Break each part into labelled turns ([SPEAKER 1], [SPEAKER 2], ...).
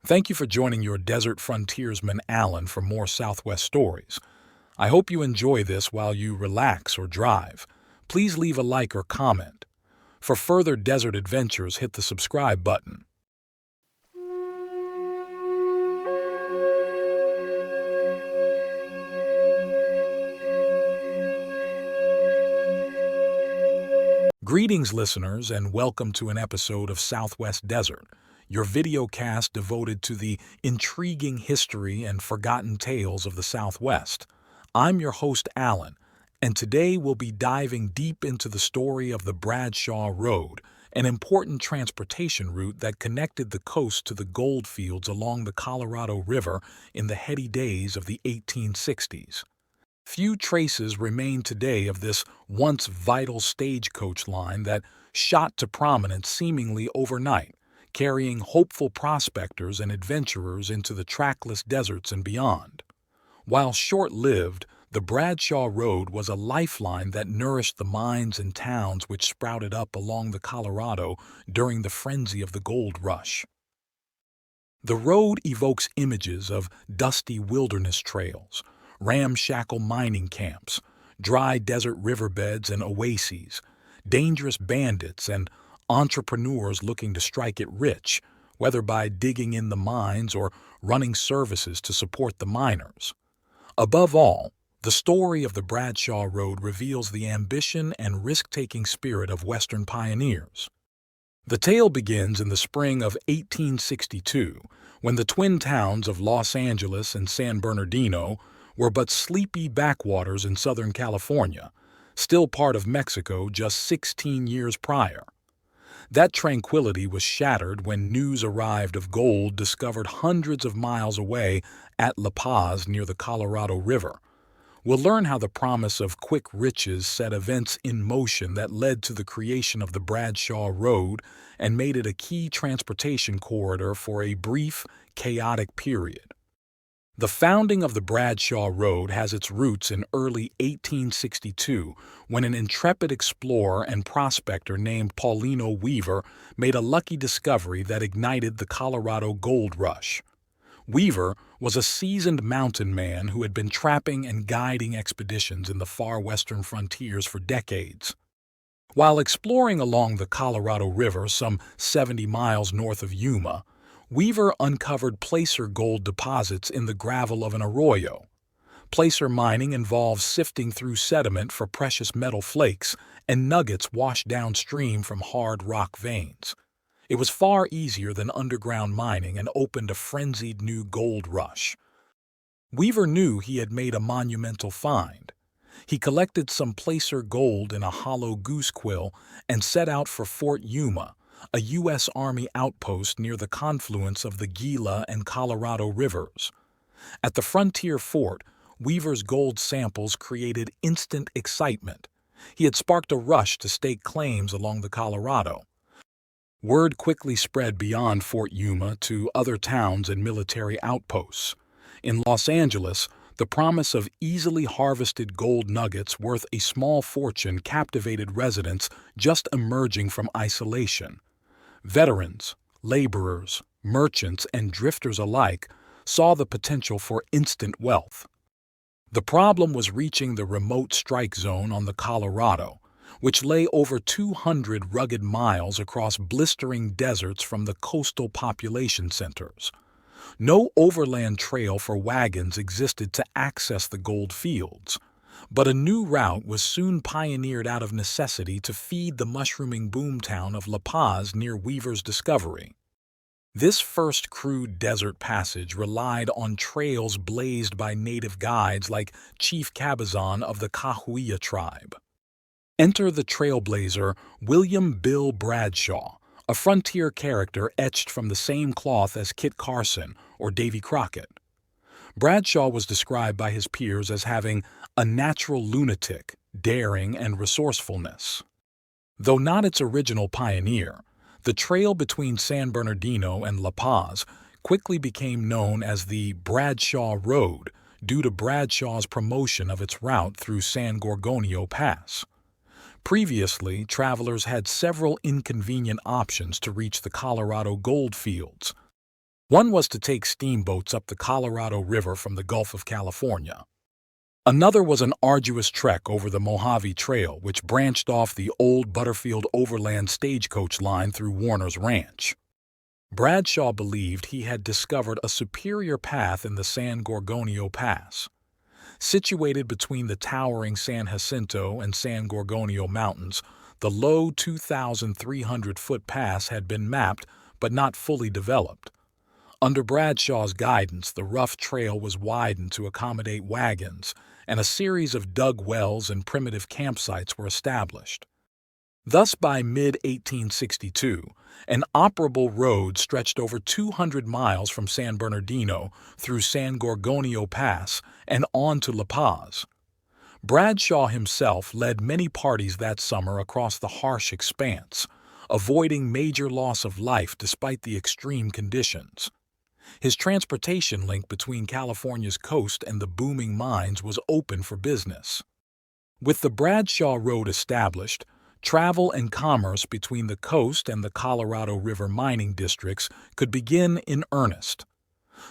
[SPEAKER 1] Thank you for joining your desert frontiersman Alan for more Southwest stories. I hope you enjoy this while you relax or drive. Please leave a like or comment. For further desert adventures, hit the subscribe button. Greetings, listeners, and welcome to an episode of Southwest Desert, your videocast devoted to the intriguing history and forgotten tales of the Southwest. I'm your host, Alan, and today we'll be diving deep into the story of the Bradshaw Road, an important transportation route that connected the coast to the gold fields along the Colorado River in the heady days of the 1860s. Few traces remain today of this once vital stagecoach line that shot to prominence seemingly overnight, carrying hopeful prospectors and adventurers into the trackless deserts and beyond. While short-lived, the Bradshaw Road was a lifeline that nourished the mines and towns which sprouted up along the Colorado during the frenzy of the gold rush. The road evokes images of dusty wilderness trails, ramshackle mining camps, dry desert riverbeds and oases, dangerous bandits and entrepreneurs looking to strike it rich, whether by digging in the mines or running services to support the miners. Above all, the story of the Bradshaw Road reveals the ambition and risk-taking spirit of Western pioneers. The tale begins in the spring of 1862, when the twin towns of Los Angeles and San Bernardino were but sleepy backwaters in Southern California, still part of Mexico just 16 years prior. That tranquility was shattered when news arrived of gold discovered hundreds of miles away at La Paz near the Colorado River. We'll learn how the promise of quick riches set events in motion that led to the creation of the Bradshaw Road and made it a key transportation corridor for a brief, chaotic period. The founding of the Bradshaw Road has its roots in early 1862 when an intrepid explorer and prospector named Paulino Weaver made a lucky discovery that ignited the Colorado gold rush. Weaver was a seasoned mountain man who had been trapping and guiding expeditions in the far western frontiers for decades. While exploring along the Colorado River some 70 miles north of Yuma, Weaver uncovered placer gold deposits in the gravel of an arroyo. Placer mining involves sifting through sediment for precious metal flakes and nuggets washed downstream from hard rock veins. It was far easier than underground mining and opened a frenzied new gold rush. Weaver knew he had made a monumental find. He collected some placer gold in a hollow goose quill and set out for Fort Yuma, a U.S. Army outpost near the confluence of the Gila and Colorado rivers. At the frontier fort, Weaver's gold samples created instant excitement. He had sparked a rush to stake claims along the Colorado. Word quickly spread beyond Fort Yuma to other towns and military outposts. In Los Angeles, the promise of easily harvested gold nuggets worth a small fortune captivated residents just emerging from isolation. Veterans, laborers, merchants, and drifters alike saw the potential for instant wealth. The problem was reaching the remote strike zone on the Colorado, which lay over 200 rugged miles across blistering deserts from the coastal population centers. No overland trail for wagons existed to access the gold fields, but a new route was soon pioneered out of necessity to feed the mushrooming boomtown of La Paz near Weaver's discovery. This first crude desert passage relied on trails blazed by native guides like Chief Cabazon of the Cahuilla tribe. Enter the trailblazer William Bill Bradshaw, a frontier character etched from the same cloth as Kit Carson or Davy Crockett. Bradshaw was described by his peers as having a natural lunatic, daring, and resourcefulness. Though not its original pioneer, the trail between San Bernardino and La Paz quickly became known as the Bradshaw Road due to Bradshaw's promotion of its route through San Gorgonio Pass. Previously, travelers had several inconvenient options to reach the Colorado gold fields. One was to take steamboats up the Colorado River from the Gulf of California. Another was an arduous trek over the Mojave Trail, which branched off the old Butterfield Overland stagecoach line through Warner's Ranch. Bradshaw believed he had discovered a superior path in the San Gorgonio Pass. Situated between the towering San Jacinto and San Gorgonio Mountains, the low 2,300-foot pass had been mapped but not fully developed. Under Bradshaw's guidance, the rough trail was widened to accommodate wagons, and a series of dug wells and primitive campsites were established. Thus, by mid-1862, an operable road stretched over 200 miles from San Bernardino through San Gorgonio Pass and on to La Paz. Bradshaw himself led many parties that summer across the harsh expanse, avoiding major loss of life despite the extreme conditions. His transportation link between California's coast and the booming mines was open for business. With the Bradshaw Road established, travel and commerce between the coast and the Colorado River mining districts could begin in earnest.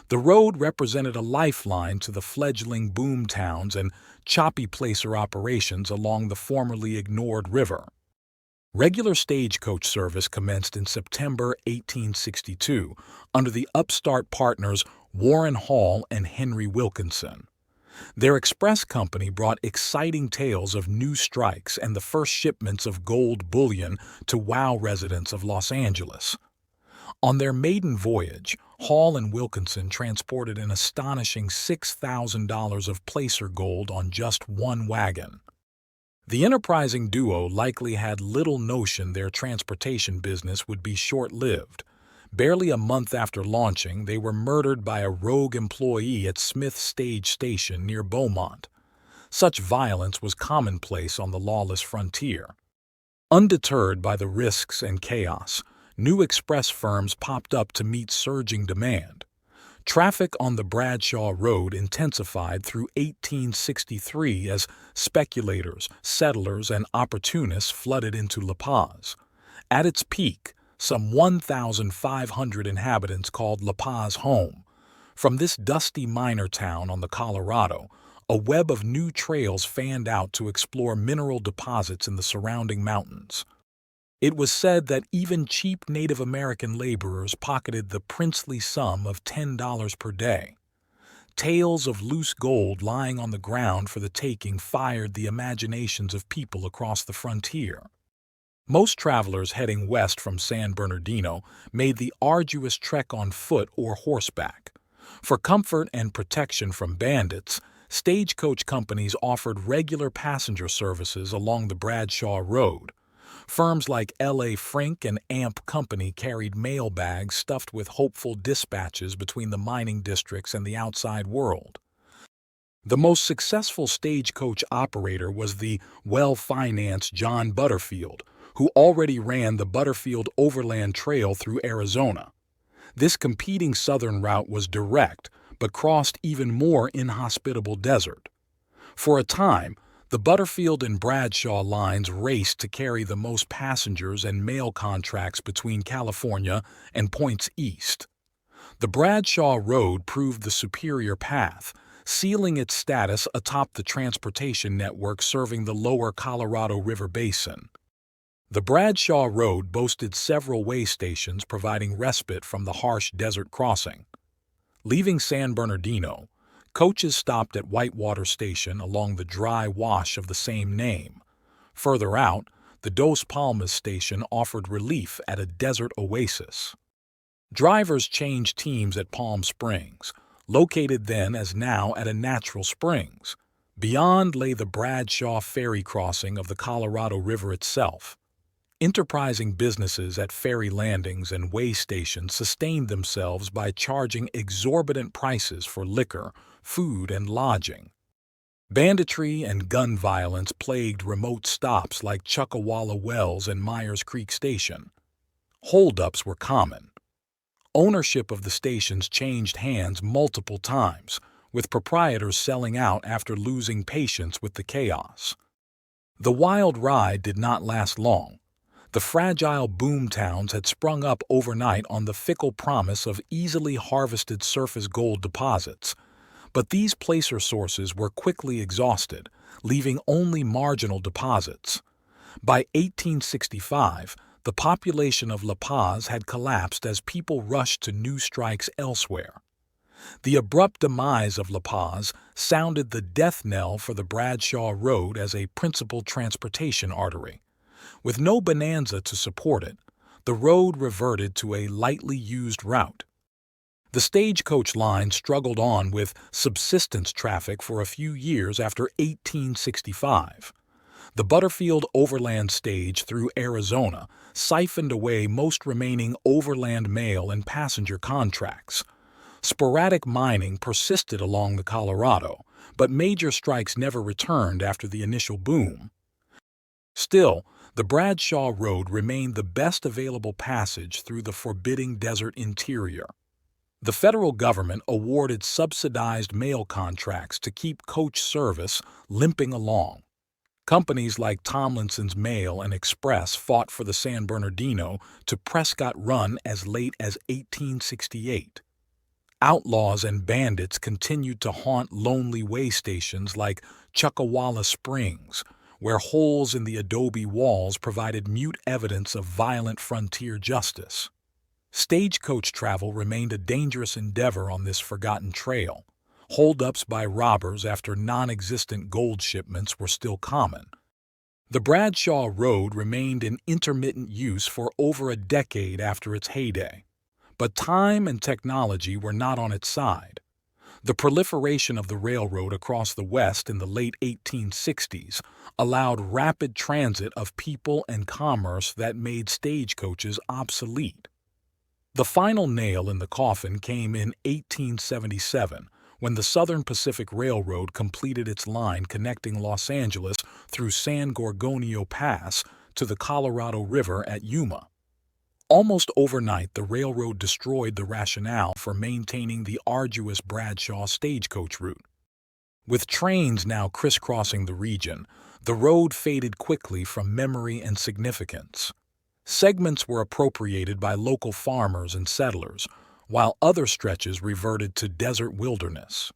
[SPEAKER 1] The road represented a lifeline to the fledgling boom towns and choppy placer operations along the formerly ignored river. Regular stagecoach service commenced in September 1862 under the upstart partners Warren Hall and Henry Wilkinson. Their express company brought exciting tales of new strikes and the first shipments of gold bullion to WOW residents of Los Angeles. On their maiden voyage, Hall and Wilkinson transported an astonishing $6,000 of placer gold on just one wagon. The enterprising duo likely had little notion their transportation business would be short-lived. Barely a month after launching, they were murdered by a rogue employee at Smith Stage Station near Beaumont. Such violence was commonplace on the lawless frontier. Undeterred by the risks and chaos, new express firms popped up to meet surging demand. Traffic on the Bradshaw Road intensified through 1863 as speculators, settlers, and opportunists flooded into La Paz. At its peak, some 1,500 inhabitants called La Paz home. From this dusty miner town on the Colorado, a web of new trails fanned out to explore mineral deposits in the surrounding mountains. It was said that even cheap Native American laborers pocketed the princely sum of $10 per day. Tales of loose gold lying on the ground for the taking fired the imaginations of people across the frontier. Most travelers heading west from San Bernardino made the arduous trek on foot or horseback. For comfort and protection from bandits, stagecoach companies offered regular passenger services along the Bradshaw Road. Firms like L.A. Frink and Amp Company carried mail bags stuffed with hopeful dispatches between the mining districts and the outside world. The most successful stagecoach operator was the well-financed John Butterfield, who already ran the Butterfield Overland Trail through Arizona. This competing southern route was direct, but crossed even more inhospitable desert. For a time, the Butterfield and Bradshaw lines raced to carry the most passengers and mail contracts between California and points east. The Bradshaw Road proved the superior path, sealing its status atop the transportation network serving the lower Colorado River basin. The Bradshaw Road boasted several way stations providing respite from the harsh desert crossing. Leaving San Bernardino, coaches stopped at Whitewater Station along the dry wash of the same name. Further out, the Dos Palmas Station offered relief at a desert oasis. Drivers changed teams at Palm Springs, located then as now at a natural springs. Beyond lay the Bradshaw ferry crossing of the Colorado River itself. Enterprising businesses at ferry landings and way stations sustained themselves by charging exorbitant prices for liquor, food, and lodging. Banditry and gun violence plagued remote stops like Chuckawalla Wells and Myers Creek Station. Holdups were common. Ownership of the stations changed hands multiple times, with proprietors selling out after losing patience with the chaos. The wild ride did not last long. The fragile boom towns had sprung up overnight on the fickle promise of easily harvested surface gold deposits, but these placer sources were quickly exhausted, leaving only marginal deposits. By 1865, the population of La Paz had collapsed as people rushed to new strikes elsewhere. The abrupt demise of La Paz sounded the death knell for the Bradshaw Road as a principal transportation artery. With no bonanza to support it, the road reverted to a lightly used route. The stagecoach line struggled on with subsistence traffic for a few years after 1865. The Butterfield Overland Stage through Arizona siphoned away most remaining overland mail and passenger contracts. Sporadic mining persisted along the Colorado, but major strikes never returned after the initial boom. Still, the Bradshaw Road remained the best available passage through the forbidding desert interior. The federal government awarded subsidized mail contracts to keep coach service limping along. Companies like Tomlinson's Mail and Express fought for the San Bernardino to Prescott Run as late as 1868. Outlaws and bandits continued to haunt lonely way stations like Chuckawalla Springs, where holes in the adobe walls provided mute evidence of violent frontier justice. Stagecoach travel remained a dangerous endeavor on this forgotten trail. Holdups by robbers after non-existent gold shipments were still common. The Bradshaw Road remained in intermittent use for over a decade after its heyday. But time and technology were not on its side. The proliferation of the railroad across the West in the late 1860s allowed rapid transit of people and commerce that made stagecoaches obsolete. The final nail in the coffin came in 1877, when the Southern Pacific Railroad completed its line connecting Los Angeles through San Gorgonio Pass to the Colorado River at Yuma. Almost overnight, the railroad destroyed the rationale for maintaining the arduous Bradshaw stagecoach route. With trains now crisscrossing the region, the road faded quickly from memory and significance. Segments were appropriated by local farmers and settlers, while other stretches reverted to desert wilderness.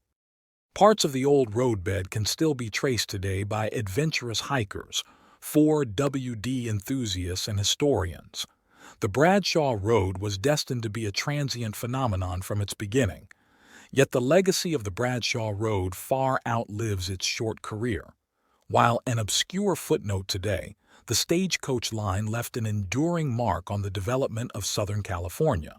[SPEAKER 1] Parts of the old roadbed can still be traced today by adventurous hikers, 4WD enthusiasts, and historians. The Bradshaw Road was destined to be a transient phenomenon from its beginning, yet the legacy of the Bradshaw Road far outlives its short career. While an obscure footnote today, the stagecoach line left an enduring mark on the development of Southern California.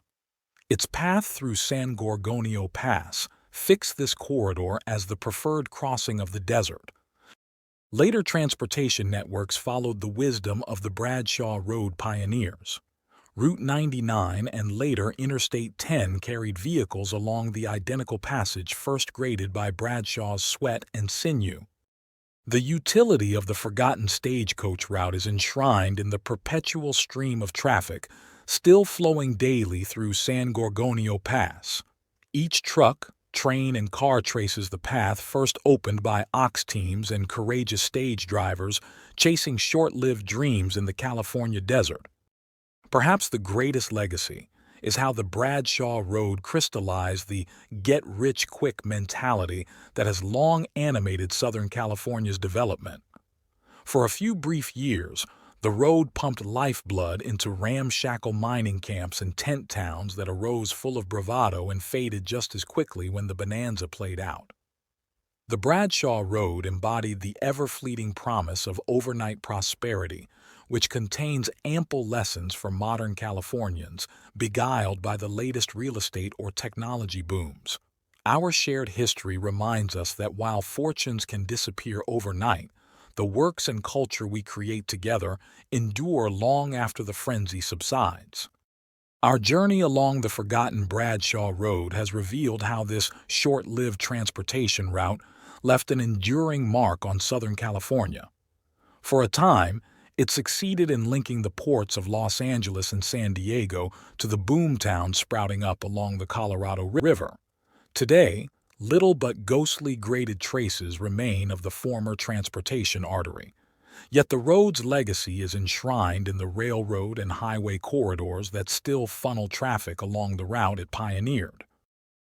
[SPEAKER 1] Its path through San Gorgonio Pass fixed this corridor as the preferred crossing of the desert. Later transportation networks followed the wisdom of the Bradshaw Road pioneers. Route 99 and later Interstate 10 carried vehicles along the identical passage first graded by Bradshaw's sweat and sinew. The utility of the forgotten stagecoach route is enshrined in the perpetual stream of traffic still flowing daily through San Gorgonio Pass. Each truck, train, and car traces the path first opened by ox teams and courageous stage drivers chasing short-lived dreams in the California desert. Perhaps the greatest legacy is how the Bradshaw Road crystallized the get-rich-quick mentality that has long animated Southern California's development. For a few brief years, the road pumped lifeblood into ramshackle mining camps and tent towns that arose full of bravado and faded just as quickly when the bonanza played out. The Bradshaw Road embodied the ever-fleeting promise of overnight prosperity, which contains ample lessons for modern Californians beguiled by the latest real estate or technology booms. Our shared history reminds us that while fortunes can disappear overnight, the works and culture we create together endure long after the frenzy subsides. Our journey along the forgotten Bradshaw Road has revealed how this short-lived transportation route left an enduring mark on Southern California. For a time, it succeeded in linking the ports of Los Angeles and San Diego to the boom towns sprouting up along the Colorado River. Today, little but ghostly graded traces remain of the former transportation artery. Yet the road's legacy is enshrined in the railroad and highway corridors that still funnel traffic along the route it pioneered.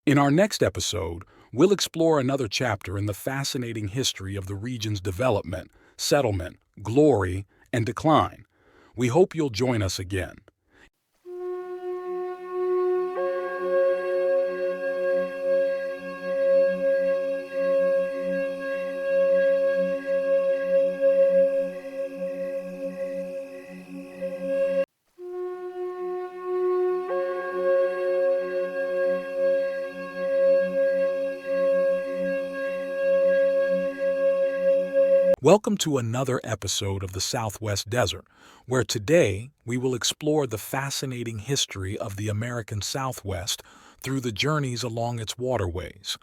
[SPEAKER 1] In our next episode, we'll explore another chapter in the fascinating history of the region's development, settlement, glory, and decline. We hope you'll join us again. Welcome to another episode of the Southwest Desert, where today we will explore the fascinating history of the American Southwest through the journeys along its waterways.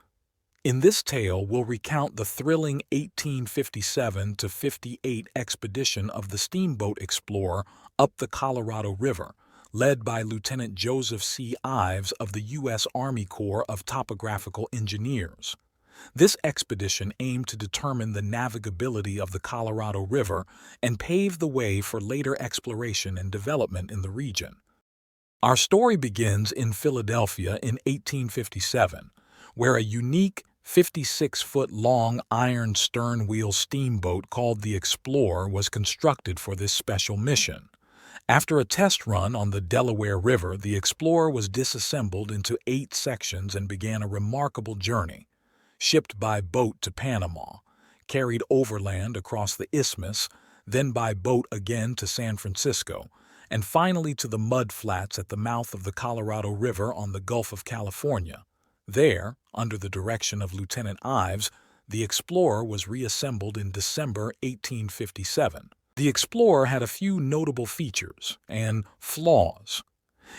[SPEAKER 1] In this tale, we'll recount the thrilling 1857-58 expedition of the steamboat explorer up the Colorado River, led by Lieutenant Joseph C. Ives of the U.S. Army Corps of Topographical Engineers. This expedition aimed to determine the navigability of the Colorado River and pave the way for later exploration and development in the region. Our story begins in Philadelphia in 1857, where a unique 56-foot-long iron stern-wheel steamboat called the Explorer was constructed for this special mission. After a test run on the Delaware River, the Explorer was disassembled into 8 sections and began a remarkable journey. Shipped by boat to Panama, carried overland across the isthmus, then by boat again to San Francisco, and finally to the mud flats at the mouth of the Colorado River on the Gulf of California. There, under the direction of Lieutenant Ives, the Explorer was reassembled in December 1857. The Explorer had a few notable features and flaws.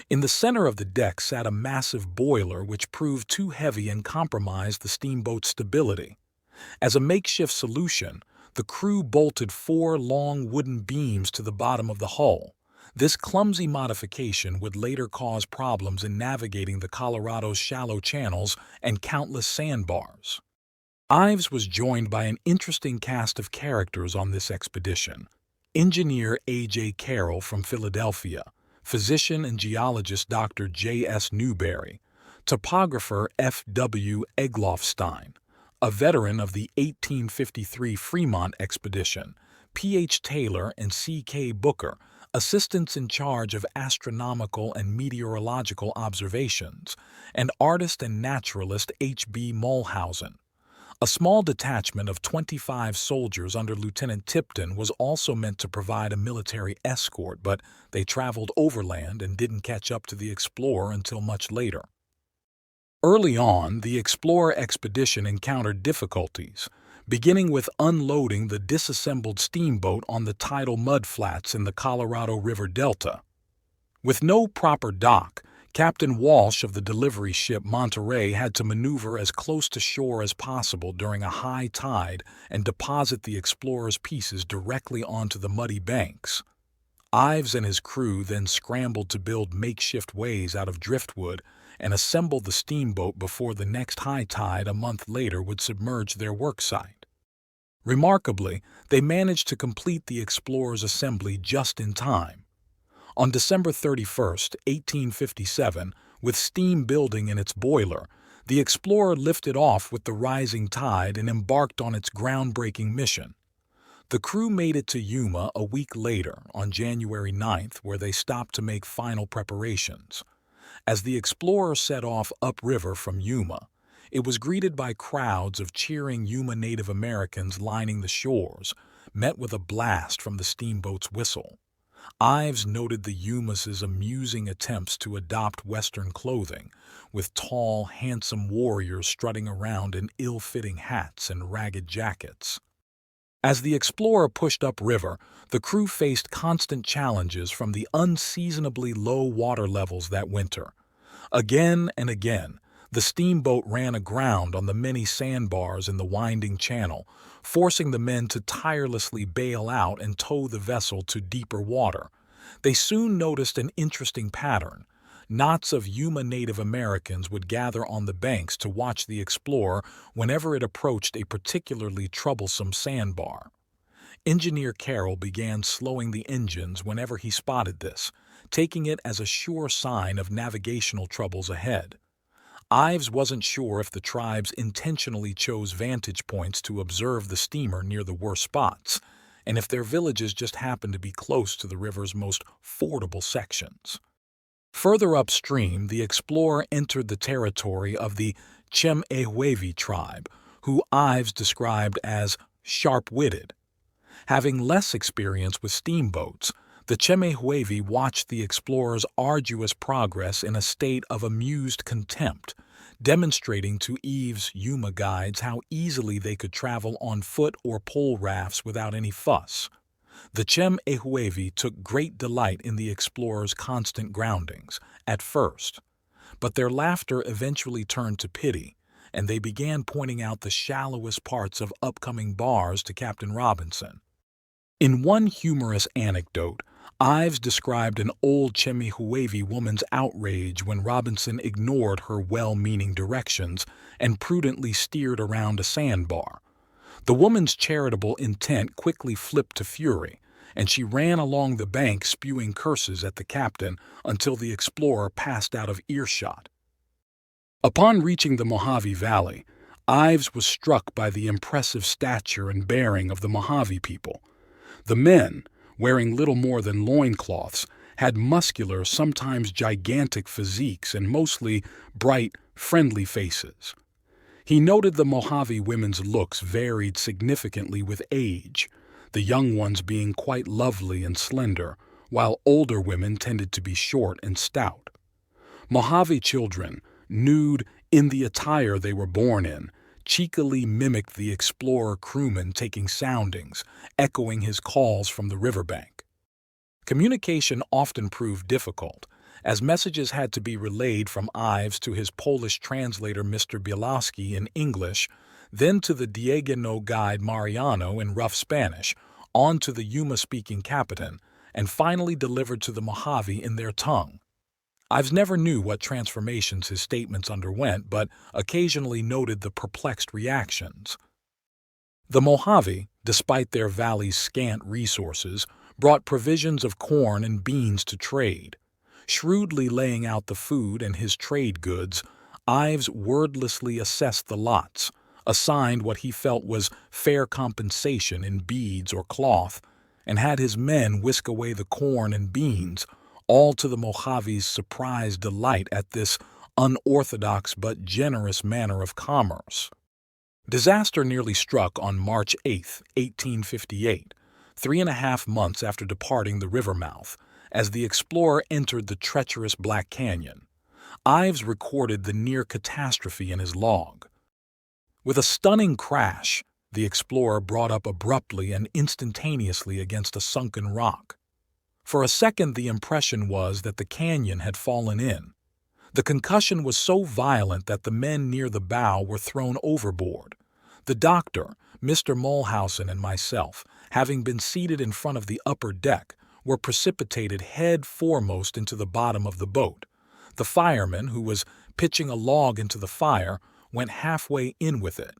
[SPEAKER 1] In the center of the deck sat a massive boiler which proved too heavy and compromised the steamboat's stability. As a makeshift solution, the crew bolted 4 long wooden beams to the bottom of the hull. This clumsy modification would later cause problems in navigating the Colorado's shallow channels and countless sandbars. Ives was joined by an interesting cast of characters on this expedition. Engineer A.J. Carroll from Philadelphia, physician and geologist Dr. J.S. Newberry, topographer F.W. Egloffstein, a veteran of the 1853 Fremont expedition, P.H. Taylor and C.K. Booker, assistants in charge of astronomical and meteorological observations, and artist and naturalist H.B. Mulhausen. A small detachment of 25 soldiers under Lieutenant Tipton was also meant to provide a military escort, but they traveled overland and didn't catch up to the Explorer until much later. Early on, the Explorer expedition encountered difficulties, beginning with unloading the disassembled steamboat on the tidal mudflats in the Colorado River Delta. With no proper dock, Captain Walsh of the delivery ship Monterey had to maneuver as close to shore as possible during a high tide and deposit the Explorer's pieces directly onto the muddy banks. Ives and his crew then scrambled to build makeshift ways out of driftwood and assemble the steamboat before the next high tide a month later would submerge their worksite. Remarkably, they managed to complete the Explorer's assembly just in time. On December 31, 1857, with steam building in its boiler, the Explorer lifted off with the rising tide and embarked on its groundbreaking mission. The crew made it to Yuma a week later, on January 9th, where they stopped to make final preparations. As the Explorer set off upriver from Yuma, it was greeted by crowds of cheering Yuma Native Americans lining the shores, met with a blast from the steamboat's whistle. Ives noted the Yumas' amusing attempts to adopt Western clothing, with tall, handsome warriors strutting around in ill-fitting hats and ragged jackets. As the Explorer pushed upriver, the crew faced constant challenges from the unseasonably low water levels that winter. Again and again, the steamboat ran aground on the many sandbars in the winding channel, forcing the men to tirelessly bail out and tow the vessel to deeper water. They soon noticed an interesting pattern. Knots of Yuma Native Americans would gather on the banks to watch the Explorer whenever it approached a particularly troublesome sandbar. Engineer Carroll began slowing the engines whenever he spotted this, taking it as a sure sign of navigational troubles ahead. Ives wasn't sure if the tribes intentionally chose vantage points to observe the steamer near the worst spots, and if their villages just happened to be close to the river's most fordable sections. Further upstream, the explorer entered the territory of the Chemehuevi tribe, who Ives described as sharp-witted. Having less experience with steamboats, the Chemehuevi watched the explorer's arduous progress in a state of amused contempt, demonstrating to Eve's Yuma guides how easily they could travel on foot or pole rafts without any fuss. The Chemehuevi took great delight in the explorer's constant groundings, at first, but their laughter eventually turned to pity, and they began pointing out the shallowest parts of upcoming bars to Captain Robinson. In one humorous anecdote, Ives described an old Chemehuevi woman's outrage when Robinson ignored her well-meaning directions and prudently steered around a sandbar. The woman's charitable intent quickly flipped to fury, and she ran along the bank spewing curses at the captain until the explorer passed out of earshot. Upon reaching the Mojave Valley, Ives was struck by the impressive stature and bearing of the Mojave people. The men, wearing little more than loincloths, had muscular, sometimes gigantic physiques and mostly bright, friendly faces. He noted the Mojave women's looks varied significantly with age, the young ones being quite lovely and slender, while older women tended to be short and stout. Mojave children, nude in the attire they were born in, cheekily mimicked the explorer crewman taking soundings, echoing his calls from the riverbank. Communication often proved difficult, as messages had to be relayed from Ives to his Polish translator Mr. Bielowski in English, then to the Diegueno guide Mariano in rough Spanish, on to the Yuma-speaking Capitan, and finally delivered to the Mojave in their tongue. Ives never knew what transformations his statements underwent, but occasionally noted the perplexed reactions. The Mojave, despite their valley's scant resources, brought provisions of corn and beans to trade. Shrewdly laying out the food and his trade goods, Ives wordlessly assessed the lots, assigned what he felt was fair compensation in beads or cloth, and had his men whisk away the corn and beans, all to the Mojave's surprised delight at this unorthodox but generous manner of commerce. Disaster nearly struck on March 8, 1858, 3.5 months after departing the river mouth, as the explorer entered the treacherous Black Canyon. Ives recorded the near catastrophe in his log. With a stunning crash, the explorer brought up abruptly and instantaneously against a sunken rock. For a second, the impression was that the canyon had fallen in. The concussion was so violent that the men near the bow were thrown overboard. The doctor, Mr. Mulhausen, and myself, having been seated in front of the upper deck, were precipitated head foremost into the bottom of the boat. The fireman, who was pitching a log into the fire, went halfway in with it.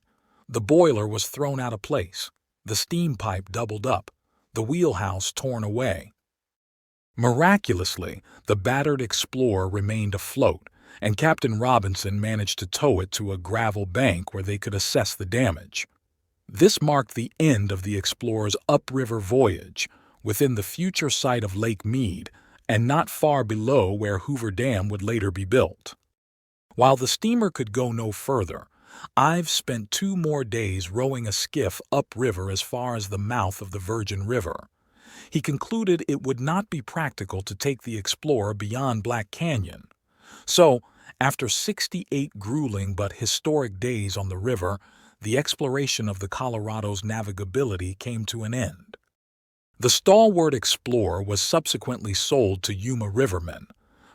[SPEAKER 1] The boiler was thrown out of place, the steam pipe doubled up, the wheelhouse torn away. Miraculously, the battered explorer remained afloat, and Captain Robinson managed to tow it to a gravel bank where they could assess the damage. This marked the end of the explorer's upriver voyage, within the future site of Lake Mead, and not far below where Hoover Dam would later be built. While the steamer could go no further, Ives spent 2 more days rowing a skiff upriver as far as the mouth of the Virgin River. He concluded it would not be practical to take the explorer beyond Black Canyon. So, after 68 grueling but historic days on the river, the exploration of the Colorado's navigability came to an end. The stalwart explorer was subsequently sold to Yuma rivermen,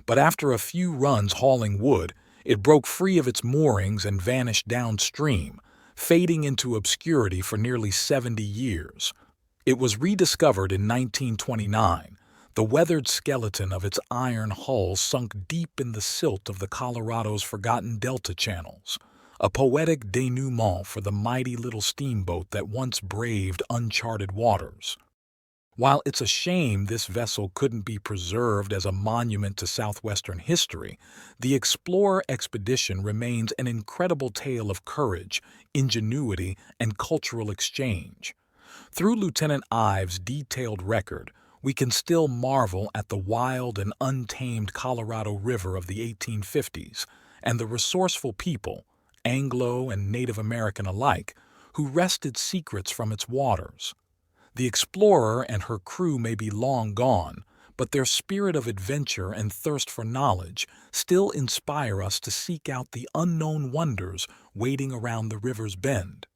[SPEAKER 1] but after a few runs hauling wood, it broke free of its moorings and vanished downstream, fading into obscurity for nearly 70 years. It was rediscovered in 1929, the weathered skeleton of its iron hull sunk deep in the silt of the Colorado's forgotten delta channels, a poetic denouement for the mighty little steamboat that once braved uncharted waters. While it's a shame this vessel couldn't be preserved as a monument to southwestern history, the Explorer expedition remains an incredible tale of courage, ingenuity, and cultural exchange. Through Lieutenant Ives' detailed record, we can still marvel at the wild and untamed Colorado River of the 1850s and the resourceful people, Anglo and Native American alike, who wrested secrets from its waters. The Explorer and her crew may be long gone, but their spirit of adventure and thirst for knowledge still inspire us to seek out the unknown wonders waiting around the river's bend.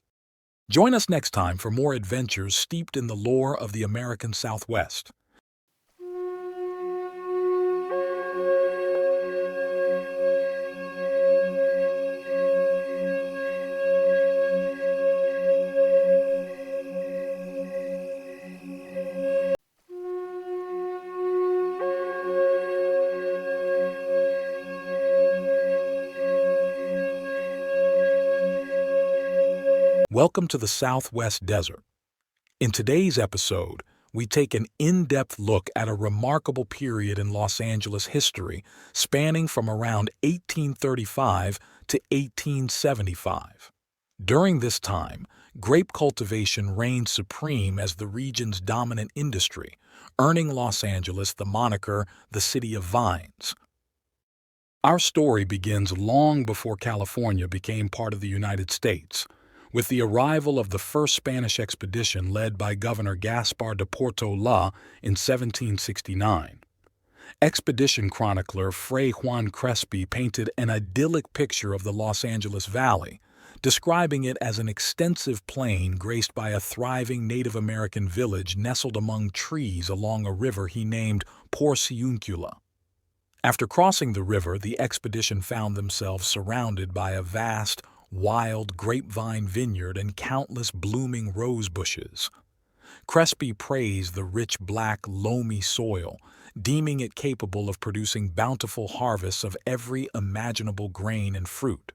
[SPEAKER 1] Join us next time for more adventures steeped in the lore of the American Southwest. Welcome to the Southwest Desert. In today's episode, we take an in-depth look at a remarkable period in Los Angeles history spanning from around 1835 to 1875. During this time, grape cultivation reigned supreme as the region's dominant industry, earning Los Angeles the moniker the City of Vines. Our story begins long before California became part of the United States, with the arrival of the first Spanish expedition led by Governor Gaspar de Portola in 1769. Expedition chronicler Fray Juan Crespi painted an idyllic picture of the Los Angeles Valley, describing it as an extensive plain graced by a thriving Native American village nestled among trees along a river he named Porciuncula. After crossing the river, the expedition found themselves surrounded by a vast, wild grapevine vineyard and countless blooming rose bushes. Crespi praised the rich black, loamy soil, deeming it capable of producing bountiful harvests of every imaginable grain and fruit.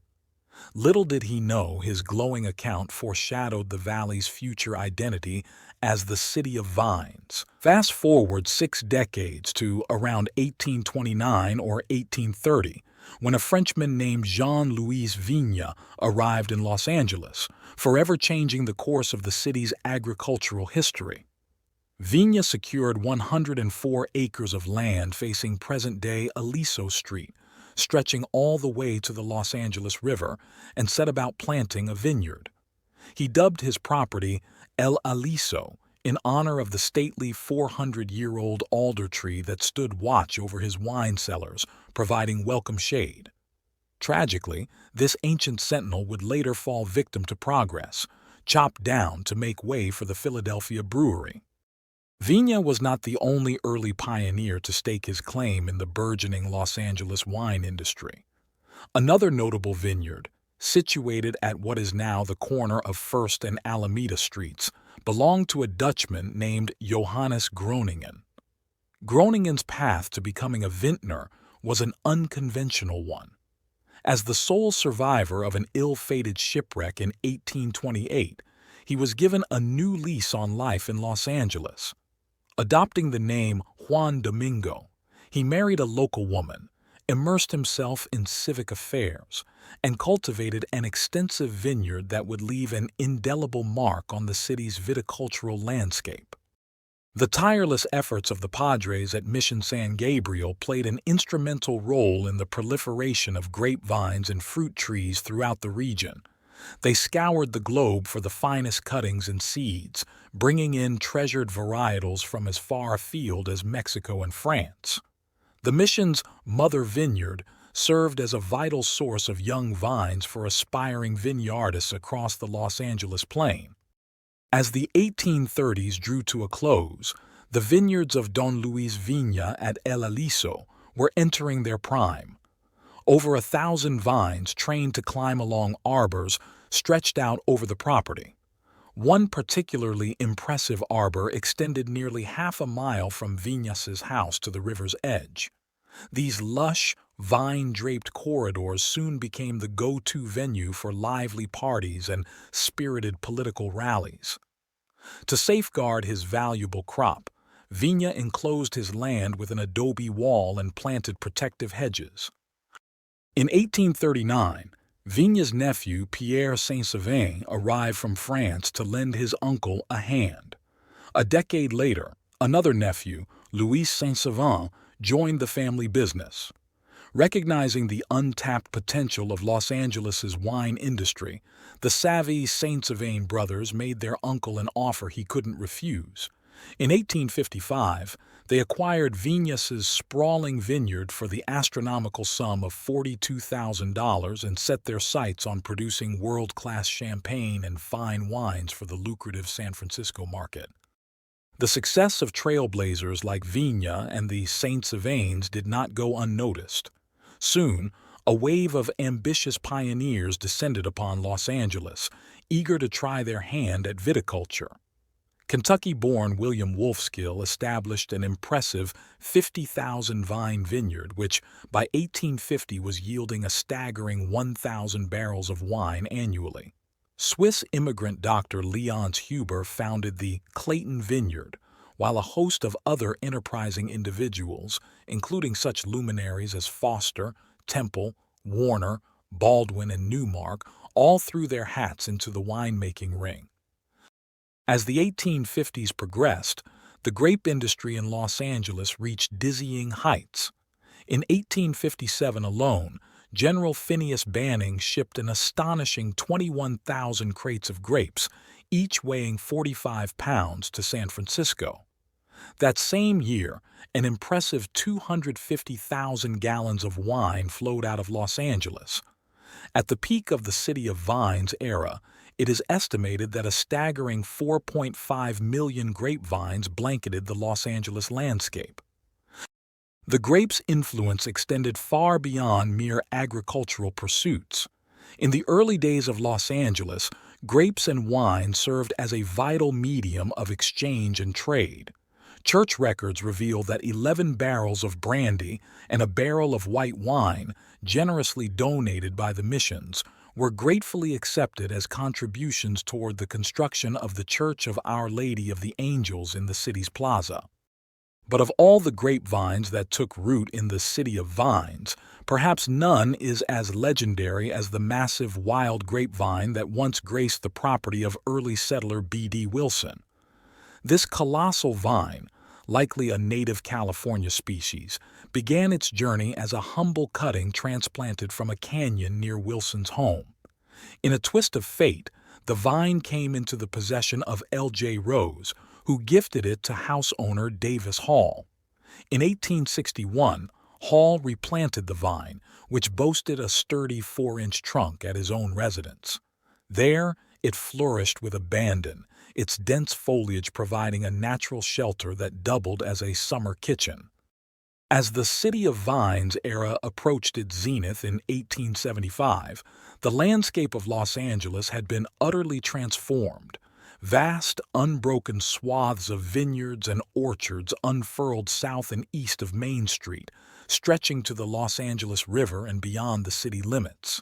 [SPEAKER 1] Little did he know his glowing account foreshadowed the valley's future identity as the City of Vines. Fast forward 6 decades to around 1829 or 1830, when a Frenchman named Jean-Louis Vigne arrived in Los Angeles, forever changing the course of the city's agricultural history. Vigne secured 104 acres of land facing present-day Aliso Street, stretching all the way to the Los Angeles River, and set about planting a vineyard. He dubbed his property El Aliso in honor of the stately 400-year-old alder tree that stood watch over his wine cellars, providing welcome shade. Tragically, this ancient sentinel would later fall victim to progress, chopped down to make way for the Philadelphia brewery. Vigne was not the only early pioneer to stake his claim in the burgeoning Los Angeles wine industry. Another notable vineyard, situated at what is now the corner of First and Alameda Streets, belonged to a Dutchman named Johannes Groningen. Groningen's path to becoming a vintner was an unconventional one. As the sole survivor of an ill-fated shipwreck in 1828, he was given a new lease on life in Los Angeles. Adopting the name Juan Domingo, he married a local woman, immersed himself in civic affairs, and cultivated an extensive vineyard that would leave an indelible mark on the city's viticultural landscape. The tireless efforts of the Padres at Mission San Gabriel played an instrumental role in the proliferation of grapevines and fruit trees throughout the region. They scoured the globe for the finest cuttings and seeds, bringing in treasured varietals from as far afield as Mexico and France. The mission's mother vineyard served as a vital source of young vines for aspiring vineyardists across the Los Angeles plain. As the 1830s drew to a close, the vineyards of Don Luis Vigne at El Aliso were entering their prime. Over 1,000 vines trained to climb along arbors stretched out over the property. One particularly impressive arbor extended nearly half a mile from Vignes's house to the river's edge. These lush, vine-draped corridors soon became the go-to venue for lively parties and spirited political rallies. To safeguard his valuable crop, Vigna enclosed his land with an adobe wall and planted protective hedges. In 1839, Vigna's nephew Pierre Saint-Sauvin arrived from France to lend his uncle a hand. A decade later, another nephew, Louis Saint-Sauvin, joined the family business. Recognizing the untapped potential of Los Angeles's wine industry, the savvy Saint-Sauvin brothers made their uncle an offer he couldn't refuse. In 1855, they acquired Vigna's sprawling vineyard for the astronomical sum of $42,000 and set their sights on producing world-class champagne and fine wines for the lucrative San Francisco market. The success of trailblazers like Vigna and the Saint-Sauvins did not go unnoticed. Soon, a wave of ambitious pioneers descended upon Los Angeles, eager to try their hand at viticulture. Kentucky-born William Wolfskill established an impressive 50,000 vine vineyard, which by 1850 was yielding a staggering 1,000 barrels of wine annually. Swiss immigrant Dr. Leonce Huber founded the Clayton Vineyard, while a host of other enterprising individuals, including such luminaries as Foster, Temple, Warner, Baldwin, and Newmark, all threw their hats into the winemaking ring. As the 1850s progressed, the grape industry in Los Angeles reached dizzying heights. In 1857 alone, General Phineas Banning shipped an astonishing 21,000 crates of grapes, each weighing 45 pounds, to San Francisco. That same year, an impressive 250,000 gallons of wine flowed out of Los Angeles. At the peak of the City of Vines era, it is estimated that a staggering 4.5 million grapevines blanketed the Los Angeles landscape. The grape's influence extended far beyond mere agricultural pursuits. In the early days of Los Angeles, grapes and wine served as a vital medium of exchange and trade. Church records reveal that 11 barrels of brandy and a barrel of white wine, generously donated by the missions, were gratefully accepted as contributions toward the construction of the Church of Our Lady of the Angels in the city's plaza. But of all the grapevines that took root in the City of Vines, perhaps none is as legendary as the massive wild grapevine that once graced the property of early settler B.D. Wilson. This colossal vine, likely a native California species, began its journey as a humble cutting transplanted from a canyon near Wilson's home. In a twist of fate, the vine came into the possession of L.J. Rose, who gifted it to house owner Davis Hall. In 1861, Hall replanted the vine, which boasted a sturdy 4-inch trunk, at his own residence. There, it flourished with abandon, its dense foliage providing a natural shelter that doubled as a summer kitchen. As the City of Vines era approached its zenith in 1875, the landscape of Los Angeles had been utterly transformed. Vast, unbroken swaths of vineyards and orchards unfurled south and east of Main Street, stretching to the Los Angeles River and beyond the city limits.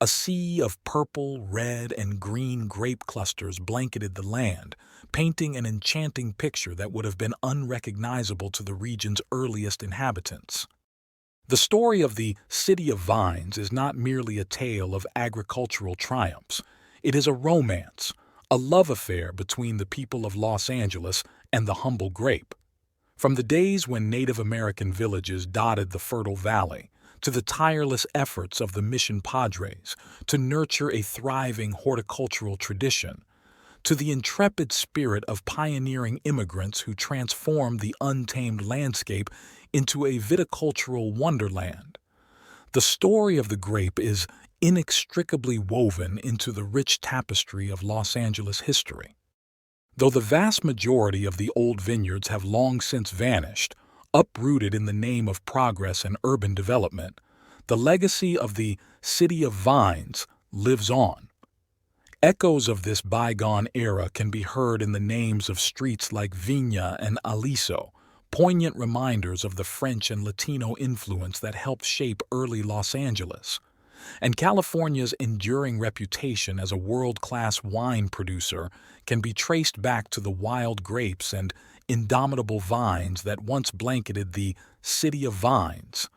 [SPEAKER 1] A sea of purple, red, and green grape clusters blanketed the land, painting an enchanting picture that would have been unrecognizable to the region's earliest inhabitants. The story of the City of Vines is not merely a tale of agricultural triumphs. It is a romance, a love affair between the people of Los Angeles and the humble grape. From the days when Native American villages dotted the fertile valley, to the tireless efforts of the mission padres to nurture a thriving horticultural tradition, to the intrepid spirit of pioneering immigrants who transformed the untamed landscape into a viticultural wonderland, the story of the grape is inextricably woven into the rich tapestry of Los Angeles history. Though the vast majority of the old vineyards have long since vanished, uprooted in the name of progress and urban development, the legacy of the City of Vines lives on. Echoes of this bygone era can be heard in the names of streets like Vigna and Aliso, poignant reminders of the French and Latino influence that helped shape early Los Angeles. And California's enduring reputation as a world-class wine producer can be traced back to the wild grapes and indomitable vines that once blanketed the City of Vines.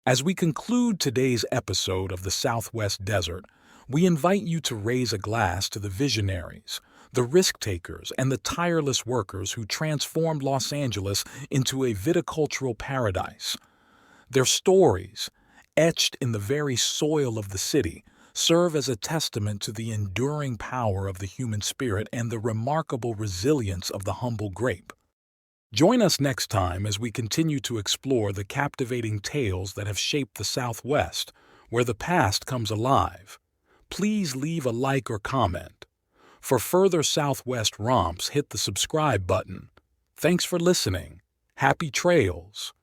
[SPEAKER 1] As we conclude today's episode of the Southwest Desert, we invite you to raise a glass to the visionaries, the risk-takers, and the tireless workers who transformed Los Angeles into a viticultural paradise. Their stories, etched in the very soil of the city, serve as a testament to the enduring power of the human spirit and the remarkable resilience of the humble grape. Join us next time as we continue to explore the captivating tales that have shaped the Southwest, where the past comes alive. Please leave a like or comment. For further Southwest romps, hit the subscribe button. Thanks for listening. Happy trails!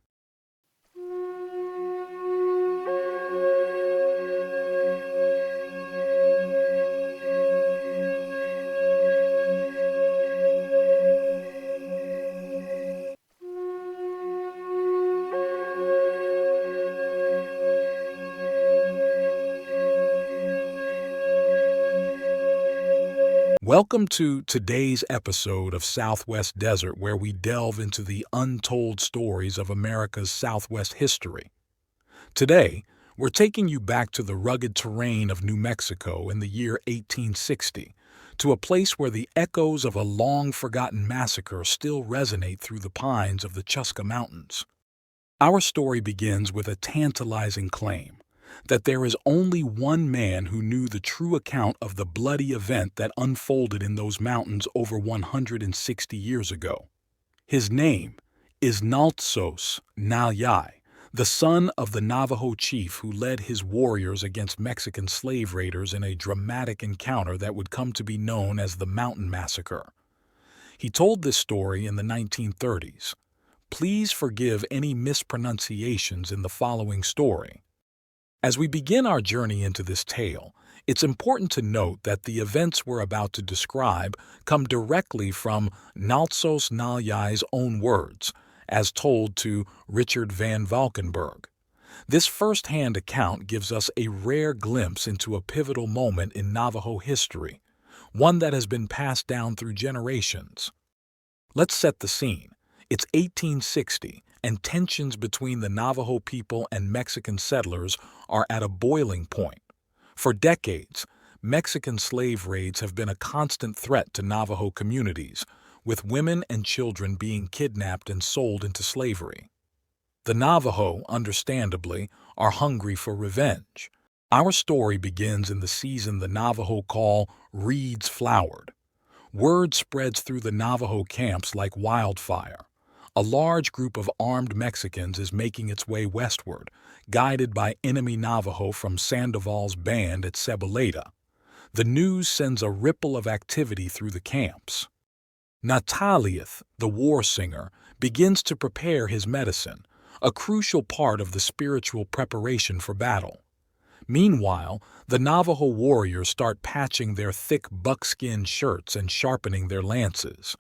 [SPEAKER 1] Welcome to today's episode of Southwest Desert, where we delve into the untold stories of America's Southwest history. Today, we're taking you back to the rugged terrain of New Mexico in the year 1860, to a place where the echoes of a long-forgotten massacre still resonate through the pines of the Chusca Mountains. Our story begins with a tantalizing claim that there is only one man who knew the true account of the bloody event that unfolded in those mountains over 160 years ago. His name is Naltsos Nalyai, the son of the Navajo chief who led his warriors against Mexican slave raiders in a dramatic encounter that would come to be known as the Mountain Massacre. He told this story in the 1930s. Please forgive any mispronunciations in the following story. As we begin our journey into this tale, it's important to note that the events we're about to describe come directly from Naltsos Nalyai's own words, as told to Richard Van Valkenburg. This first-hand account gives us a rare glimpse into a pivotal moment in Navajo history, one that has been passed down through generations. Let's set the scene. It's 1860, and tensions between the Navajo people and Mexican settlers are at a boiling point. For decades, Mexican slave raids have been a constant threat to Navajo communities, with women and children being kidnapped and sold into slavery. The Navajo, understandably, are hungry for revenge. Our story begins in the season the Navajo call Reeds Flowered. Word spreads through the Navajo camps like wildfire. A large group of armed Mexicans is making its way westward, guided by enemy Navajo from Sandoval's band at Ceboleta. The news sends a ripple of activity through the camps. Nataliath, the war singer, begins to prepare his medicine, a crucial part of the spiritual preparation for battle. Meanwhile, the Navajo warriors start patching their thick buckskin shirts and sharpening their lances.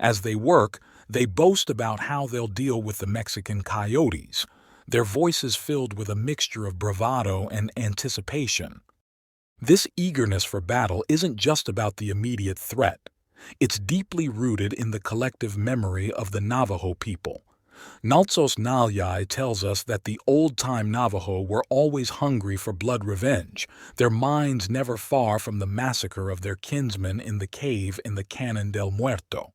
[SPEAKER 1] As they work, they boast about how they'll deal with the Mexican coyotes, their voices filled with a mixture of bravado and anticipation. This eagerness for battle isn't just about the immediate threat. It's deeply rooted in the collective memory of the Navajo people. Naltsos Nalyai tells us that the old-time Navajo were always hungry for blood revenge, their minds never far from the massacre of their kinsmen in the cave in the Canon del Muerto.